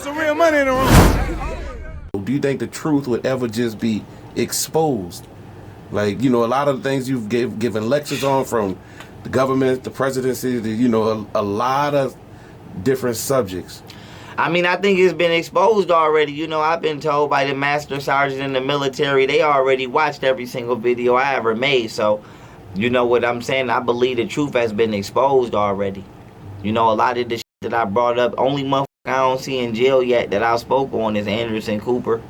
some real money in the room. Do you think the truth would ever just be exposed? Like, you know, a lot of the things you've given lectures on, from the government, the presidency, you know, a lot of different subjects. I mean, I think it's been exposed already. You know, I've been told by the master sergeant in the military, they already watched every single video I ever made. So, you know what I'm saying? I believe the truth has been exposed already. You know, a lot of the shit that I brought up, only motherfucker I don't see in jail yet that I spoke on is Anderson Cooper.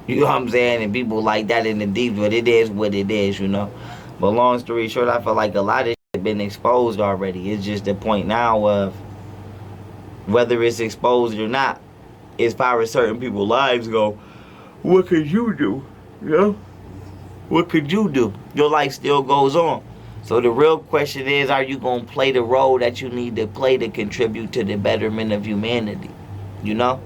You know what I'm saying? And people like that in the deep, but it is what it is, you know. But long story short, I feel like a lot of shit has been exposed already. It's just the point now of whether it's exposed or not, as far as certain people's lives go, what could you do? You know? What could you do? Your life still goes on. So the real question is, are you going to play the role that you need to play to contribute to the betterment of humanity? You know?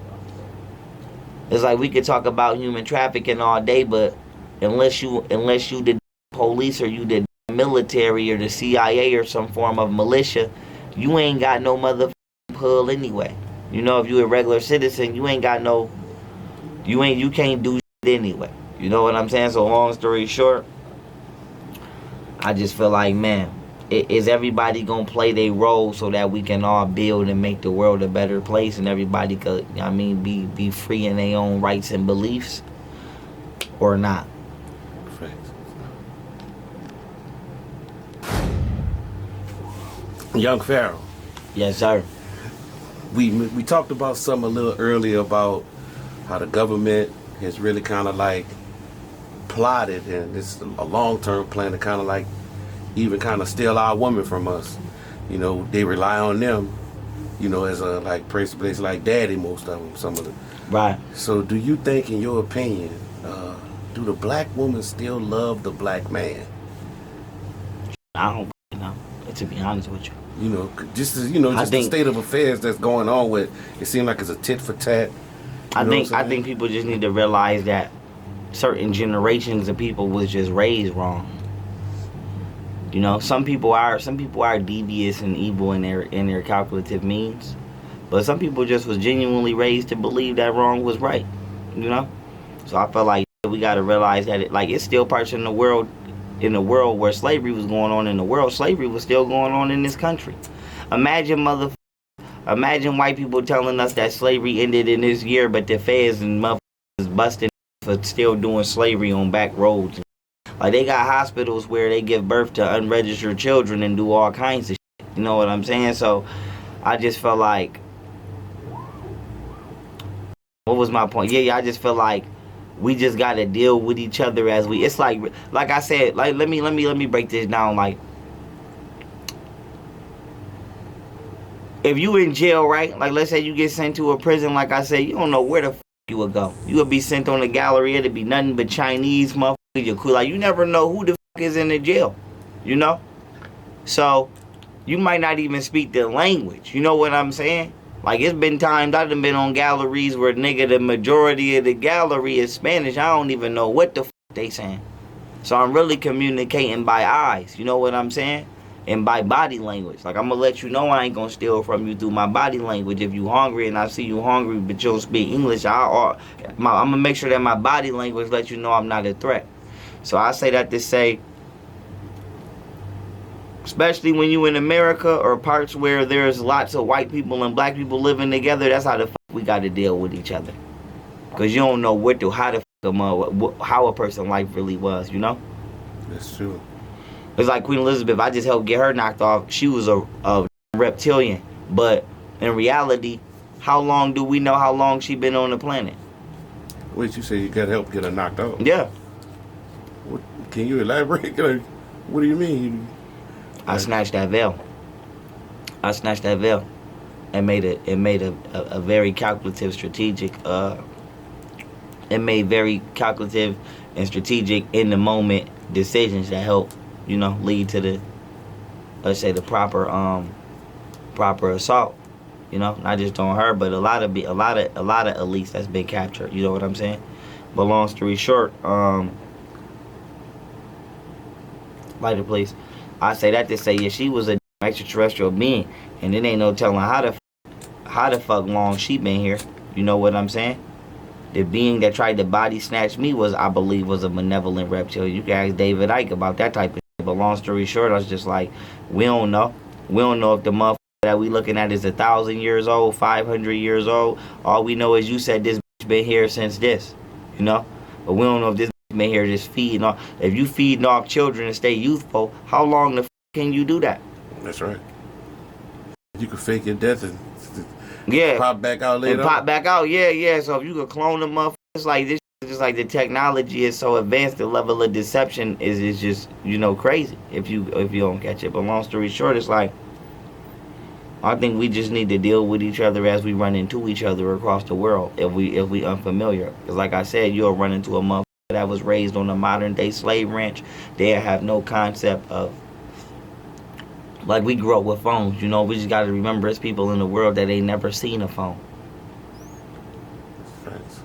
It's like we could talk about human trafficking all day, but unless you the police or you the military or the CIA or some form of militia, you ain't got no motherfucking pull anyway. You know, if you a regular citizen, you ain't got no, you can't do shit anyway. You know what I'm saying? So long story short, I just feel like, man, is everybody gonna play their role so that we can all build and make the world a better place, and everybody could, I mean, be free in their own rights and beliefs, or not? Young Pharaoh. Yes, sir. We talked about something a little earlier about how the government has really kind of like plotted, and it's a long-term plan to kind of like even kind of steal our women from us. You know, they rely on them, you know, as a like place like daddy, most of them, some of them. Right. So do you think, in your opinion, do the black woman still love the black man? I don't know, to be honest with you. You know, just the state of affairs that's going on with it seems like it's a tit for tat. I think people just need to realize that certain generations of people was just raised wrong. You know, some people are devious and evil in their calculative means, but some people just was genuinely raised to believe that wrong was right. You know, so I feel like we got to realize that it's still parts in the world where slavery was going on in the world. Slavery was still going on in this country. Imagine white people telling us that slavery ended in this year, but the feds and motherfuckers busting for still doing slavery on back roads. Like, they got hospitals where they give birth to unregistered children and do all kinds of shit. You know what I'm saying? So I just felt like, what was my point? Yeah, I just feel like we just gotta deal with each other as we. It's like I said. Like, let me break this down. Like, if you in jail, right? Like, let's say you get sent to a prison. Like I said, you don't know where the fuck you would go. You would be sent on the gallery. It'd be nothing but Chinese motherfuckers. Like, you never know who the fuck is in the jail. You know. So you might not even speak the language. You know what I'm saying? Like, it's been times I done been on galleries where, nigga, the majority of the gallery is Spanish. I don't even know what the fuck they saying. So I'm really communicating by eyes. You know what I'm saying? And by body language. Like, I'm going to let you know I ain't going to steal from you through my body language. If you hungry and I see you hungry but you don't speak English, I'm going to make sure that my body language lets you know I'm not a threat. So I say that to say, especially when you in America or parts where there's lots of white people and black people living together, that's how the fuck we got to deal with each other. Because you don't know how a person's life really was, you know? That's true. It's like Queen Elizabeth. I just helped get her knocked off. She was a reptilian. But in reality, how long do we know how long she been on the planet? Wait, you say you got help get her knocked off? Yeah. What, can you elaborate? What do you mean? I snatched that veil. And made a very calculative, strategic. It made very calculative and strategic in the moment decisions that help, you know, lead to the, let's say, the proper assault. You know, not just on her, but a lot of elites that's been captured. You know what I'm saying? But long story short, lighter please. I say that to say, yeah, she was a extraterrestrial being, and it ain't no telling how the fuck long she been here. You know what I'm saying? The being that tried to body snatch me I believe, was a malevolent reptilian. You can ask David Icke about that type of shit. But long story short, I was just like, we don't know. We don't know if the motherfucker that we looking at is 1,000 years old, 500 years old. All we know is you said this bitch been here since this, you know? But we don't know if this bitch been here just feeding off. If you feeding off children and stay youthful, how long the f can you do that? That's right. You can fake your death and yeah, pop back out later. And pop back out, yeah. So if you could clone the motherfuckers like this, just like the technology is so advanced, the level of deception is just, you know, crazy if you don't catch it. But long story short, it's like, I think we just need to deal with each other as we run into each other across the world. If we unfamiliar, because like I said, you'll run into a motherfucker that was raised on a modern day slave ranch. They have no concept of, like, we grew up with phones. You know, we just got to remember there's people in the world that ain't never seen a phone. Thanks.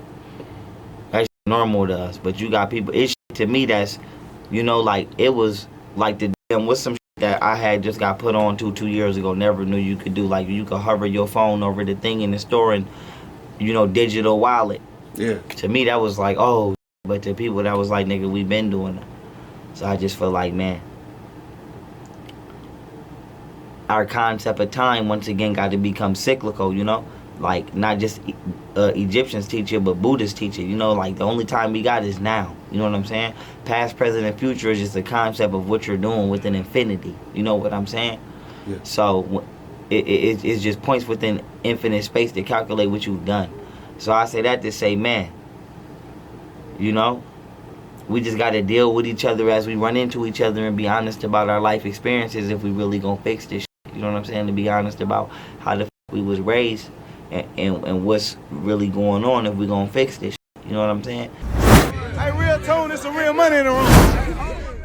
That's normal to us, but you got people. It's to me that's, you know, like it was like the damn what's some that I had just got put on 2 years ago. Never knew you could do. Like you could hover your phone over the thing in the store and, you know, digital wallet. Yeah. To me that was like, oh, but to people that was like, nigga, we been doing it. So I just feel like, man, our concept of time once again got to become cyclical, you know? Like, not just Egyptians teach it, but Buddhists teach it. You know, like, the only time we got is now. You know what I'm saying? Past, present, and future is just a concept of what you're doing with an infinity. You know what I'm saying? Yeah. So, it's just points within infinite space to calculate what you've done. So, I say that to say, man, you know, we just got to deal with each other as we run into each other and be honest about our life experiences if we really gonna fix this shit. You know what I'm saying? To be honest about how the we was raised and what's really going on if we gonna fix this shit. You know what I'm saying? Hey, real tone, there's some real money in the room.